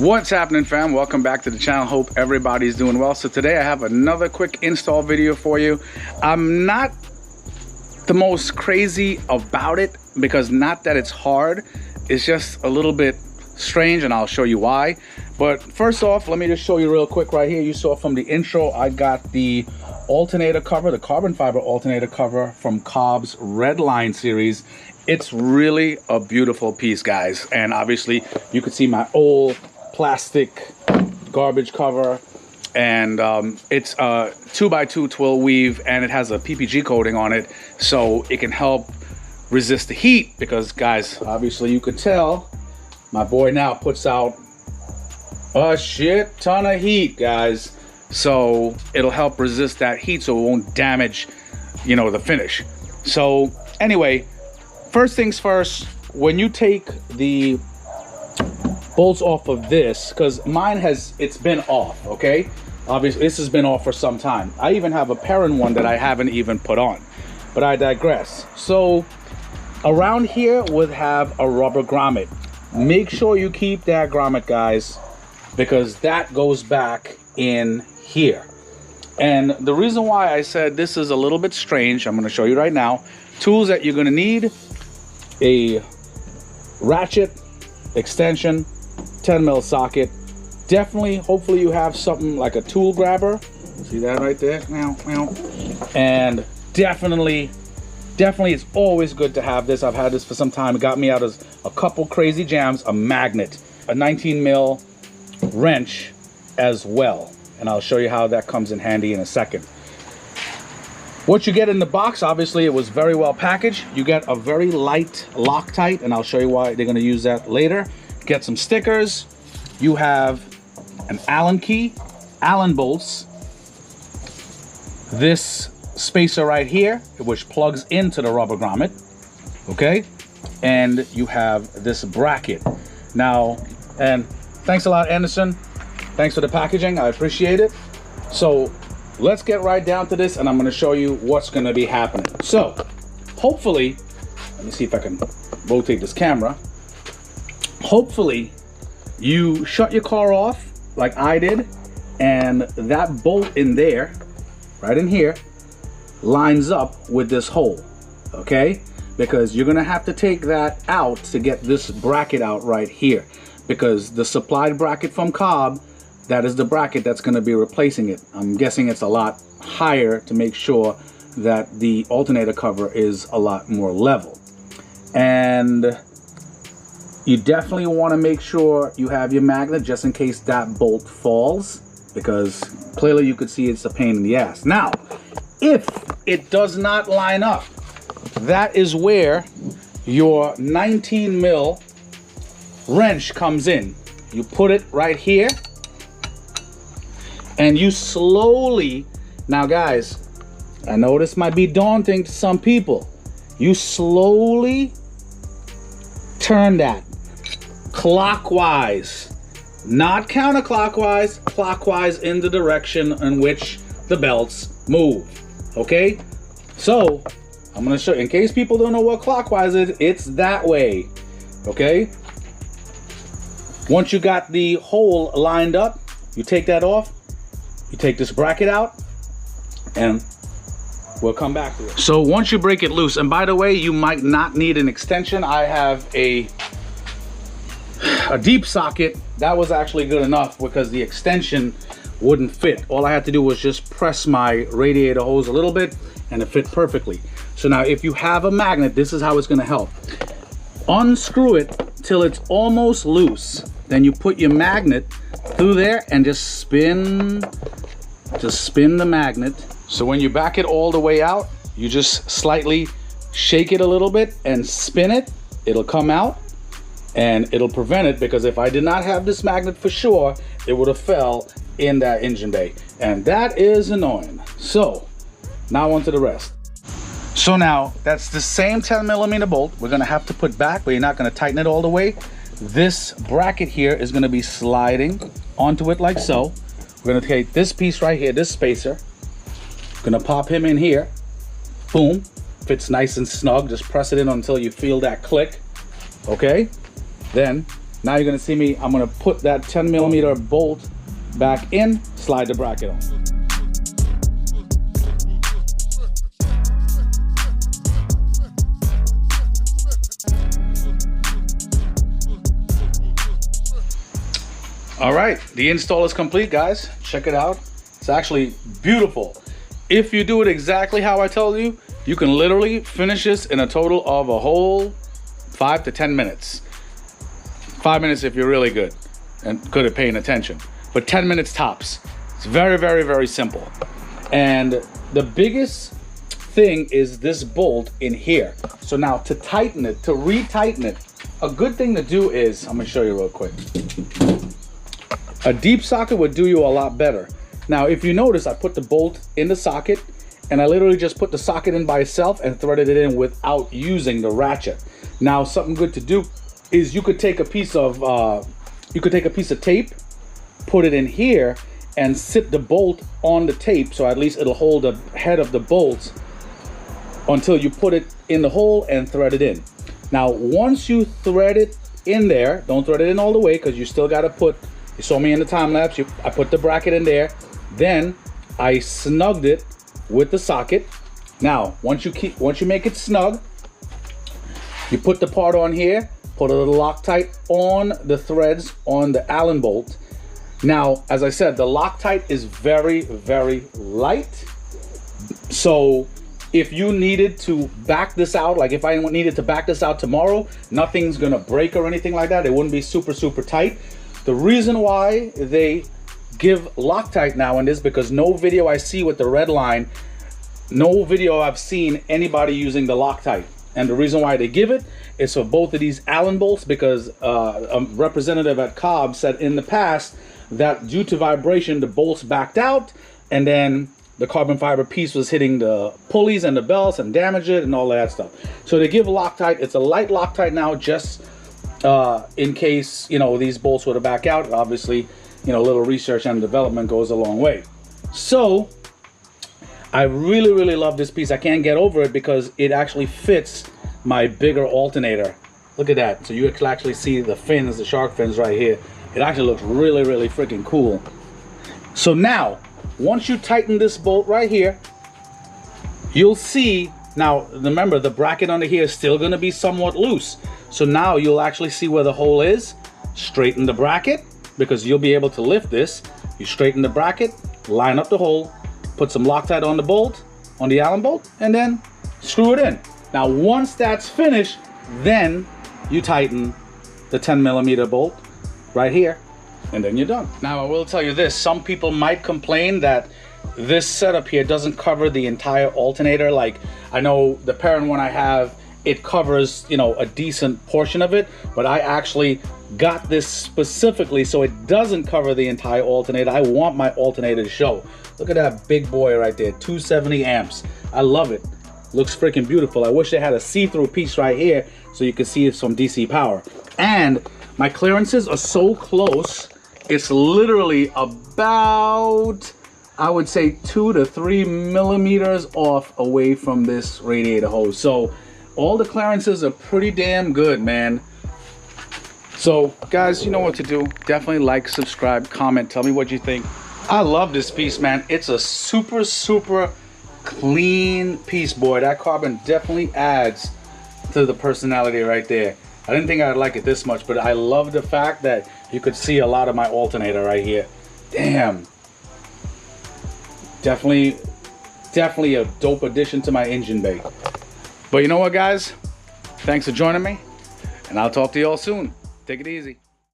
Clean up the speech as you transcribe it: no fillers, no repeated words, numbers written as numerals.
What's happening, fam? Welcome back to the channel. Hope everybody's doing well. So today I have another quick install video for you. I'm not the most crazy about it because not that it's hard, it's just a little bit strange, and I'll show you why. But first off, let me just show you real quick right here. You saw from the intro I got the alternator cover, the carbon fiber alternator cover from Cobb's Redline series. It's really a beautiful piece, guys, and obviously you can see my old plastic garbage cover, and it's a 2x2 twill weave, and it has a PPG coating on it so it can help resist the heat, because guys, obviously you could tell my boy now puts out a shit ton of heat, guys, so it'll help resist that heat so it won't damage, you know, the finish. So anyway, first things first, when you take the bolts off of this, because mine it's been off, okay? Obviously this has been off for some time. I even have a parent one that I haven't even put on, but I digress. So around here would have a rubber grommet. Make sure you keep that grommet, guys, because that goes back in here. And the reason why I said this is a little bit strange, I'm going to show you right now. Tools that you're going to need: a ratchet, extension, 10mm socket. Definitely, hopefully you have something like a tool grabber. See that right there? And definitely it's always good to have this. I've had this for some time. It got me out of a couple crazy jams. A magnet, a 19mm wrench as well, and I'll show you how that comes in handy in a second. What you get in the box, obviously it was very well packaged. You get a very light Loctite, and I'll show you why they're going to use that later. Get some stickers. You have an Allen key, Allen bolts, this spacer right here, which plugs into the rubber grommet, okay? And you have this bracket. Now, and thanks a lot, Anderson. Thanks for the packaging, I appreciate it. So let's get right down to this, and I'm going to show you what's going to be happening. So hopefully, let me see if I can rotate this camera. Hopefully you shut your car off like I did, and that bolt in there, right in here, lines up with this hole, okay? Because you're gonna have to take that out to get this bracket out right here, because the supplied bracket from Cobb, that is the bracket that's gonna be replacing it. I'm guessing it's a lot higher to make sure that the alternator cover is a lot more level. And you definitely want to make sure you have your magnet just in case that bolt falls, because clearly you could see it's a pain in the ass. Now, if it does not line up, that is where your 19mm wrench comes in. You put it right here, and you slowly, now guys, I know this might be daunting to some people, you slowly turn that clockwise, not counterclockwise, clockwise in the direction in which the belts move, okay? So I'm going to show you, in case people don't know what clockwise is, it's that way, okay? Once you got the hole lined up, you take that off, you take this bracket out, and we'll come back to it. So once you break it loose, and by the way, you might not need an extension. I have a deep socket. That was actually good enough because the extension wouldn't fit. All I had to do was just press my radiator hose a little bit, and it fit perfectly. So now if you have a magnet, this is how it's going to help. Unscrew it till it's almost loose. Then you put your magnet through there and just spin the magnet. So when you back it all the way out, you just slightly shake it a little bit and spin it. It'll come out, and it'll prevent it, because if I did not have this magnet, for sure it would have fell in that engine bay, and that is annoying. So now on to the rest. So now that's the same 10mm bolt we're gonna have to put back, but you're not gonna tighten it all the way. This bracket here is gonna be sliding onto it like so. We're gonna take this piece right here, this spacer, gonna pop him in here, boom, fits nice and snug. Just press it in until you feel that click, okay? Then Now you're gonna see me, I'm gonna put that 10mm bolt back in, slide the bracket on. All right, the install is complete, guys. Check it out. It's actually beautiful. If you do it exactly how I told you, you can literally finish this in a total of a whole 5 to 10 minutes. 5 minutes if you're really good and good at paying attention, but 10 minutes tops. It's very, very, very simple. And the biggest thing is this bolt in here. So now to tighten it, to retighten it, a good thing to do is, I'm gonna show you real quick. A deep socket would do you a lot better. Now, if you notice, I put the bolt in the socket and I literally just put the socket in by itself and threaded it in without using the ratchet. Now, something good to do is you could take a piece of tape, put it in here and sit the bolt on the tape, so at least it'll hold the head of the bolts until you put it in the hole and thread it in. Now, once you thread it in there, don't thread it in all the way because you still got to put, you saw me in the time lapse, I put the bracket in there, then I snugged it with the socket. Now, once you make it snug, you put the part on here, put a little Loctite on the threads on the Allen bolt. Now, as I said, the Loctite is very, very light. So if you needed to back this out, like if I needed to back this out tomorrow, nothing's gonna break or anything like that. It wouldn't be super, super tight. The reason why they give Loctite now in this, because no video I see with the Redline, no video I've seen anybody using the Loctite. And the reason why they give it is for both of these Allen bolts, because a representative at Cobb said in the past that due to vibration, the bolts backed out and then the carbon fiber piece was hitting the pulleys and the belts and damage it and all that stuff. So they give Loctite. It's a light Loctite now, just in case, you know, these bolts were to back out. Obviously, you know, a little research and development goes a long way. So I really, really love this piece. I can't get over it because it actually fits my bigger alternator. Look at that. So you can actually see the fins, the shark fins right here. It actually looks really, really freaking cool. So now, once you tighten this bolt right here, you'll see, now remember the bracket under here is still gonna be somewhat loose. So now you'll actually see where the hole is. Straighten the bracket, because you'll be able to lift this. You straighten the bracket, line up the hole, put some Loctite on the bolt, on the Allen bolt, and then screw it in. Now, once that's finished, then you tighten the 10mm bolt right here, and then you're done. Now, I will tell you this, some people might complain that this setup here doesn't cover the entire alternator. Like, I know the parent one I have, it covers, you know, a decent portion of it, but I actually got this specifically so it doesn't cover the entire alternator. I want my alternator to show. Look at that big boy right there, 270 amps. I love it. Looks freaking beautiful. I wish they had a see-through piece right here so you could see some DC power. And my clearances are so close, it's literally about, I would say 2 to 3 millimeters off away from this radiator hose. So all the clearances are pretty damn good, man. So guys, you know what to do. Definitely like, subscribe, comment, tell me what you think. I love this piece, man. It's a super, super clean piece, boy. That carbon definitely adds to the personality right there. I didn't think I'd like it this much, but I love the fact that you could see a lot of my alternator right here. Damn. Definitely a dope addition to my engine bay. But you know what, guys? Thanks for joining me, and I'll talk to you all soon. Take it easy.